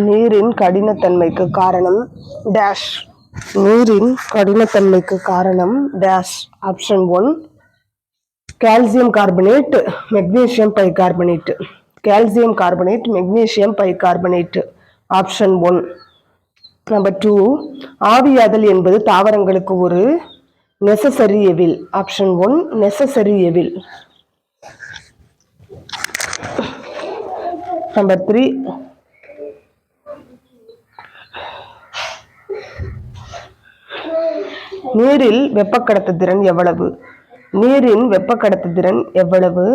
நீரின் கடினத்தன்மைக்கு காரணம் டேஷ். நீரின் கடினத்தன்மைக்கு காரணம் dash. Option 1 calcium carbonate, magnesium bicarbonate. Calcium carbonate, magnesium bicarbonate. Option 1. Number 2 ஆவியாதல் என்பது தாவரங்களுக்கு ஒரு நெசசரி எவில். Option 1 necessary எவில். நம்பர் 3 நீரில் வெப்ப கடத்துதிறன் எவ்வளவு? நீரின் வெப்ப கடத்துதிறன் எவ்வளவு?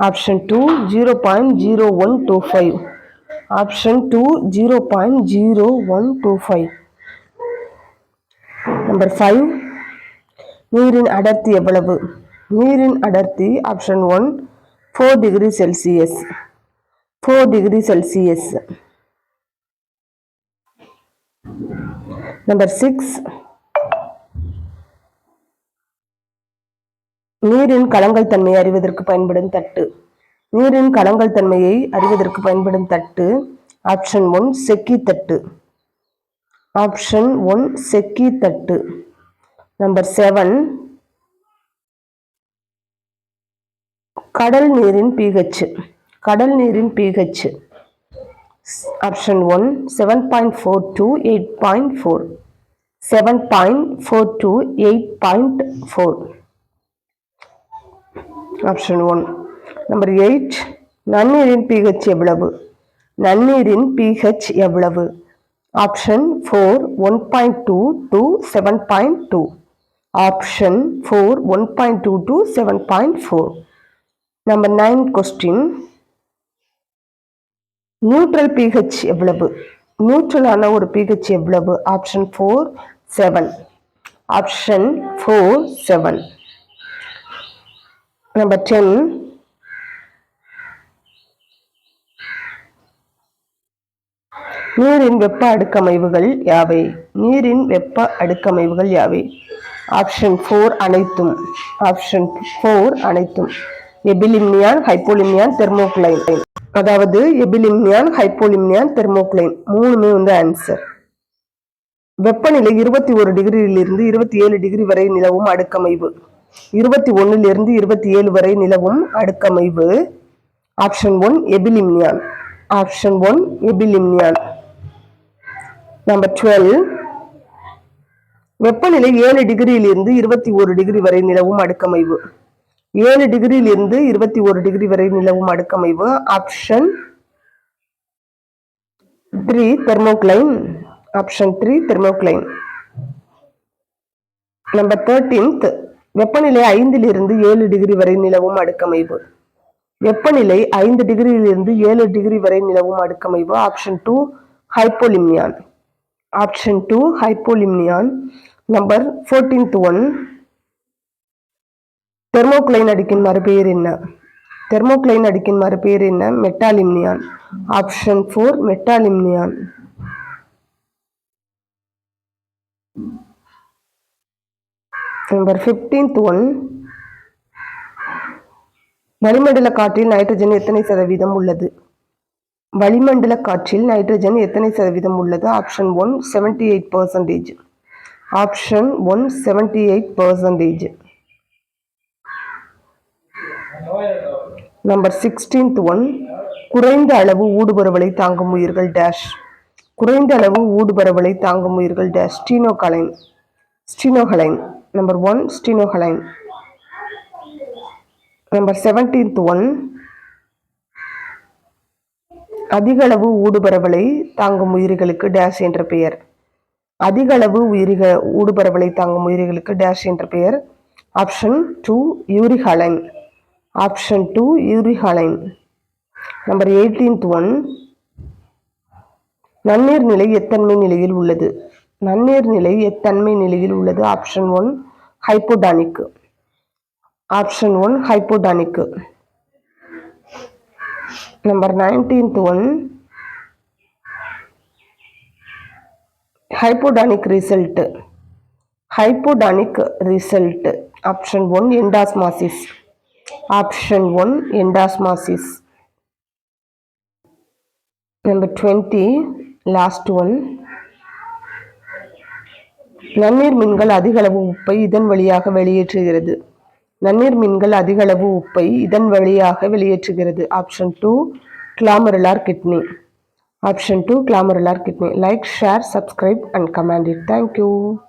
ஆப்ஷன் 2 0.0125. ஆப்ஷன் 2 0.0125. நம்பர் 5 நீரின் அடர்த்தி எவ்வளவு? நீரின் அடர்த்தி option 1 4 degree Celsius. 4 degree Celsius. Number 6 நீரின் கலங்கல் தன்மையை அறிவதற்கு பயன்படும் தட்டு. நீரின் கலங்கல் தன்மையை அறிவதற்கு பயன்படும் தட்டு. ஆப்ஷன் 1 செக்கி தட்டு. ஆப்ஷன் 1 செக்கி தட்டு. நம்பர் 7 கடல் நீரின் pH. கடல் நீரின் pH. Option 1 7.4 to 8.4. 7.4 to 8.4. Option 1. Number 8 நன்னீரின் pH எவ்வளவு? நன்னீரின் pH எவ்வளவு? Option 4 1.2 to 7.2. Option 4 1.2 to 7.4. Number 9 question neutral pH எவ்வளவு? நியூட்ரலான ஒரு pH எவ்வளவு? ஆப்ஷன் 4 7. ஆப்ஷன் 4 7. நம்பர் 10 நீரின் வெப்ப அடுக்கமைவுகள் யாவை? நீரின் வெப்ப அடுக்கமைவுகள் யாவை? ஆப்ஷன் 4 அனைத்தும். ஆப்ஷன் 4 அனைத்தும். எபிலிம்னியான், ஹைப்போலிம்னியான், தெர்மோக்ளைன். அதாவது எபிலிம்னியான், ஹைப்போலிம்னியான், தெர்மோக்ளைன் மூணுமே ஆன்சர். வெப்பநிலை 21 டிகிரியிலிருந்து 27 டிகிரி வரை நிலவும் அடுக்கமைவு. 21 27 வரை நிலவும் அடுக்கமைவு. ஆப்ஷன் 1 எபிலிம்னியான். ஆப்ஷன் 1 எபிலிம்னியான். நம்பர் 12 வெப்பநிலை 7 டிகிரியிலிருந்து 21 டிகிரி வரை நிலவும் அடுக்கமைவு. 7 டிகிரியிலிருந்து 21 டிகிரி வரை நிலவும் அடுக்கமைவு. ஆப்ஷன் 3 தெர்மோக்ளைன். ஆப்ஷன் 3 தெர்மோக்ளைன். நம்பர் 13 வெப்பநிலை 5 7 டிகிரி வரை நிலவும் அடுக்கமைவு. வெப்பநிலை 5 டிகிரியிலிருந்து 7 டிகிரி வரை நிலவும் அடுக்கமைவு. Option 2 hypolimnion. Option 2 hypolimnion. Number 14th one thermocline அடுக்கின் மறுபெயர் என்ன? தெர்மோக்ளைன் அடுக்கின் மறுபெயர் என்ன? Metalimnion. Option 4 metalimnion. Number 15th one வளிமண்டல காற்றில் நைட்ரஜன் எத்தனை சதவீதம் உள்ளது? வளிமண்டல காற்றில் நைட்ரஜன் எத்தனை சதவீதம் உள்ளது? Option 1 78%. Option 1 78%. Number 16th one குறைந்த அளவு ஊடுபரவலை தாங்கும் உயிர்கள் டேஷ். குறைந்த அளவு ஊடுபரவலை தாங்கும் உயிர்கள் dash. Stenohaline. Stenohaline. Number 1 stenohaline. Number 17th one அதிக அளவு ஊடுபரவலை தாங்கும் உயிர்களுக்கு டேஷ் என்ற பெயர். அதிக அளவு ஊடுபரவலை தாங்கும் உயிர்களுக்கு டேஷ் என்ற பெயர். Option 2 euryhaline. Option 2 euryhaline. Number 18th one நன்னீர் நிலை எத்தன்மை நிலையில் உள்ளது? நன்னீர் நிலை எத்தன்மை நிலையில் உள்ளது? Option 1 hypotonic. Option 1 hypotonic. Number 19th one hypotonic result. Hypotonic result. Option 1 endosmosis. Option 1 endosmosis. Number 20 last one. நன்னீர் மீன்கள் அதிக அளவு உப்பை இதன் வழியாக வெளியேற்றுகிறது. நன்னீர் மீன்கள் அதிக அளவு உப்பை இதன் வழியாக வெளியேற்றுகிறது. Option 2 glomerular kidney. Option 2 glomerular kidney. Like, share, subscribe and comment it. Thank you.